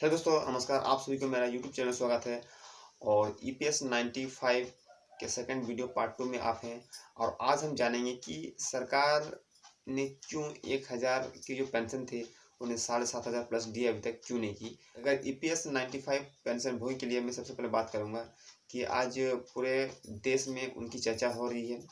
Hello दोस्तों, नमस्कार। आप सभी को मेरा यूट्यूब चैनल स्वागत है। और ईपीएस 95 के सेकंड वीडियो पार्ट 2 में आप हैं। और आज हम जानेंगे कि सरकार ने क्यों 1000 की जो पेंशन थे उन्हें 7500 प्लस डी अभी तक क्यों नहीं की। अगर ईपीएस 95 पेंशन भोगी के लिए मैं सबसे पहले बात करूंगा कि आज पूरे देश में उनकी चर्चा हो रही है।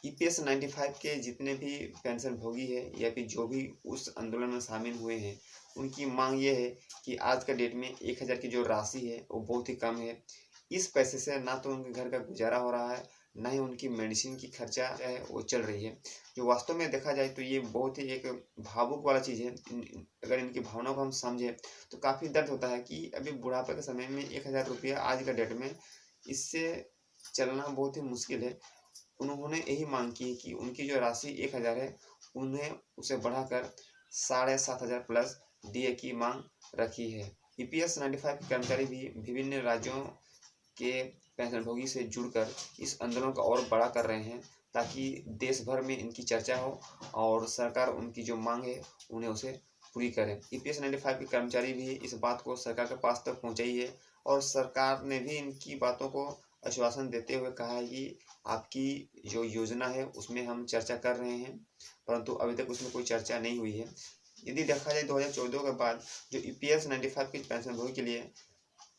ईपीएस 95 के जितने भी पेंशन भोगी है या फिर जो भी उस आंदोलन में शामिल हुए हैं, उनकी मांग ये है कि आज का डेट में 1000 की जो राशि है वो बहुत ही कम है। इस पैसे से ना तो उनके घर का गुजारा हो रहा है, ना ही उनकी मेडिसिन की खर्चा है वो चल रही है। जो वास्तव में देखा जाए तो ये बहुत ही एक भावुक वाला चीज़ है। अगर इनकी भावनाओं को हम समझें तो काफ़ी दर्द होता है कि अभी बुढ़ापे के समय में 1000 रुपया आज का डेट में इससे चलना बहुत ही मुश्किल है। उन्होंने यही मांग की है कि उनकी जो राशि 1000 है, उन्हें उसे बढ़ाकर 7500 प्लस डीए की मांग रखी है। ईपीएस 95 के कर्मचारी भी विभिन्न राज्यों के पेंशनभोगी से जुड़कर इस आंदोलन को और बड़ा कर रहे हैं, ताकि देश भर में इनकी चर्चा हो और सरकार उनकी जो मांग है उन्हें उसे पूरी करे। ईपीएस 95 के कर्मचारी भी इस बात को सरकार के पास तक पहुंचाई है और सरकार ने भी इनकी बातों को आश्वासन देते हुए कहा है कि आपकी जो योजना है उसमें हम चर्चा कर रहे हैं, परंतु अभी तक उसमें कोई चर्चा नहीं हुई है। यदि देखा जाए 2014 के बाद जो ईपीएस 95 की पेंशनभोगी के लिए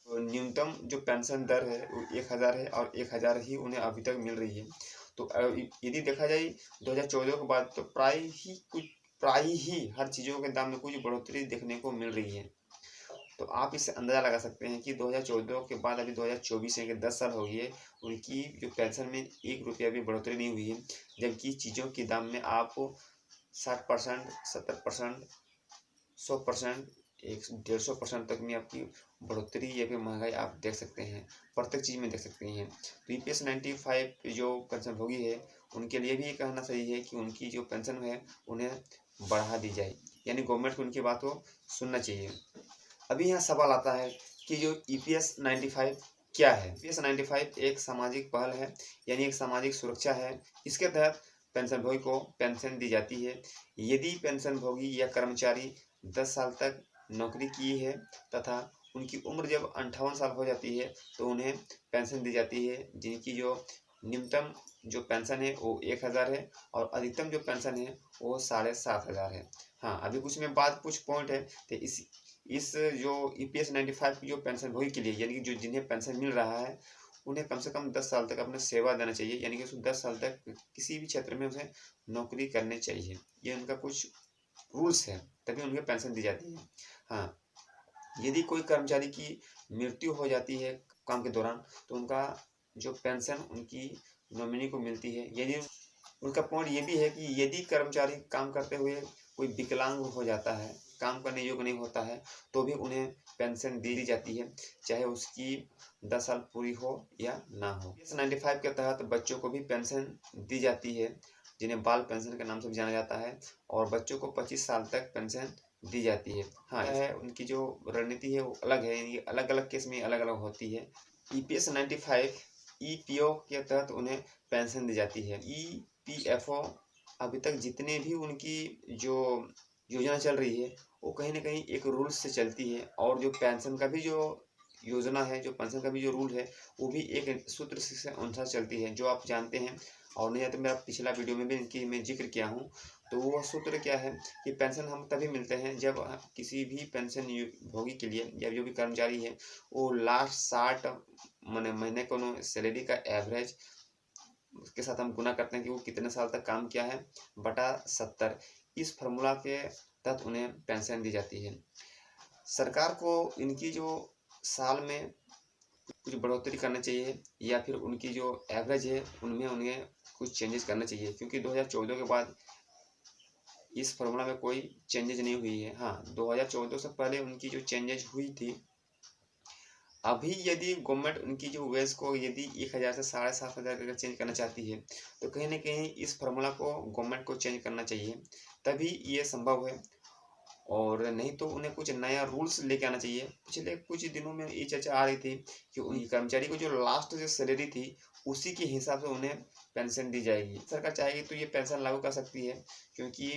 न्यूनतम जो पेंशन दर है वो 1000 है और 1000 ही उन्हें अभी तक मिल रही है। तो यदि देखा जाए 2014 के बाद तो प्राय ही हर चीज़ों के दाम में कुछ बढ़ोतरी देखने को मिल रही है। तो आप इससे अंदाज़ा लगा सकते हैं कि 2014 के बाद अभी 2024 है कि 10 साल हो गए, उनकी जो पेंशन में 1 रुपया भी बढ़ोतरी नहीं हुई है। जबकि चीज़ों के दाम में आप 60%, 70%, 100%, 150% तक में आपकी बढ़ोतरी या फिर महंगाई आप देख सकते हैं, प्रत्येक चीज़ में देख सकते हैं। तो ईपीएस 95 जो पेंशनभोगी है उनके लिए भी ये कहना सही है कि उनकी जो पेंशन है उन्हें बढ़ा दी जाए, यानी गवर्नमेंट को उनकी बात को सुनना चाहिए। अभी यहाँ सवाल आता है कि जो ईपीएस 95 क्या है। ईपीएस 95 एक सामाजिक पहल है, यानी एक सामाजिक सुरक्षा है। इसके तहत पेंशनभोगी को पेंशन दी जाती है यदि पेंशनभोगी या कर्मचारी 10 साल तक नौकरी की है तथा उनकी उम्र जब 58 साल हो जाती है तो उन्हें पेंशन दी जाती है, जिनकी जो न्यूनतम जो पेंशन है वो 1000 है और अधिकतम जो पेंशन है वो 7500 है। हाँ, अभी कुछ पॉइंट है। तो इस जो ईपीएस 95 की जो पेंशनभोगी के लिए, यानी कि जो जिन्हें पेंशन मिल रहा है, उन्हें कम से कम 10 साल तक अपना सेवा देना चाहिए, यानी कि उसे 10 साल तक किसी भी क्षेत्र में उसे नौकरी करनी चाहिए। ये उनका कुछ रूल्स है, तभी उनके पेंशन दी जाती है। हाँ, यदि कोई कर्मचारी की मृत्यु हो जाती है काम के दौरान तो उनका जो पेंशन उनकी नॉमिनी को मिलती है। यदि उनका पॉइंट ये भी है कि यदि कर्मचारी काम करते हुए कोई विकलांग हो जाता है, काम करने योग्य नहीं होता है, तो भी उन्हें पेंशन दी जाती है, चाहे उसकी 10 साल पूरी हो या ना हो। इस 95 के तहत बच्चों को भी पेंशन दी जाती है, जिन्हें बाल पेंशन के नाम से भी जाना जाता है, और बच्चों को 25 साल तक पेंशन दी जाती है। हाँ, यह है उनकी जो रणनीति है वो अलग है, यानी अलग-अलग केस में अलग-अलग होती है। ईपीएस 95 ईपीओ के तहत उन्हें पेंशन दी जाती है। ईपीएफओ अभी तक जितने भी उनकी जो योजना चल रही है वो कहीं न कहीं एक रूल्स से चलती है, और जो पेंशन का भी जो योजना है, जो पेंशन का भी जो रूल है, वो भी एक सूत्र से अनुसार चलती है, जो आप जानते हैं। और नहीं तो मेरा पिछला वीडियो में भी इनकी मैं ज़िक्र किया हूँ। तो वो सूत्र क्या है कि पेंशन हम तभी मिलते हैं जब किसी भी पेंशन भोगी के लिए या जो भी कर्मचारी है वो लास्ट 60 महीने को सैलरी का एवरेज उसके साथ हम गुना करते हैं कि वो कितने साल तक काम किया है बटा 70। इस फार्मूला के तहत उन्हें पेंशन दी जाती है। सरकार को इनकी जो साल में कुछ बढ़ोतरी करना चाहिए, या फिर उनकी जो एवरेज है उनमें उन्हें कुछ चेंजेस करना चाहिए, क्योंकि 2014 के बाद इस फार्मूला में कोई चेंजेस नहीं हुई है। हाँ, 2014 से पहले उनकी जो चेंजेस हुई थी, अभी यदि गवर्नमेंट उनकी जो वेज को यदि 1000 से 7500 अगर चेंज करना चाहती है तो कहीं न कहीं इस फार्मूला को गवर्नमेंट को चेंज करना चाहिए, तभी ये संभव है। और नहीं तो उन्हें कुछ नया रूल्स लेके आना चाहिए। पिछले कुछ दिनों में ये चर्चा आ रही थी कि उन कर्मचारी को जो लास्ट जो सैलरी थी उसी के हिसाब से उन्हें पेंशन दी जाएगी। सरकार चाहेगी तो ये पेंशन लागू कर सकती है, क्योंकि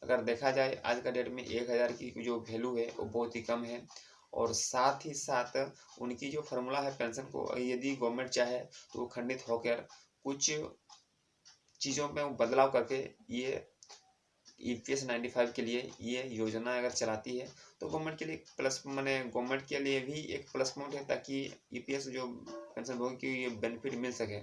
अगर देखा जाए आज का डेट में 1000 की जो वैल्यू है वो बहुत ही कम है। और साथ ही साथ उनकी जो फार्मूला है पेंशन को, यदि गवर्नमेंट चाहे तो वो खंडित होकर कुछ चीज़ों में बदलाव करके ये EPS 95 के लिए ये योजना अगर चलाती है तो गवर्नमेंट के लिए प्लस, माने गवर्नमेंट के लिए भी एक प्लस पॉइंट है, ताकि EPS जो पेंशन भोगी की ये बेनिफिट मिल सके।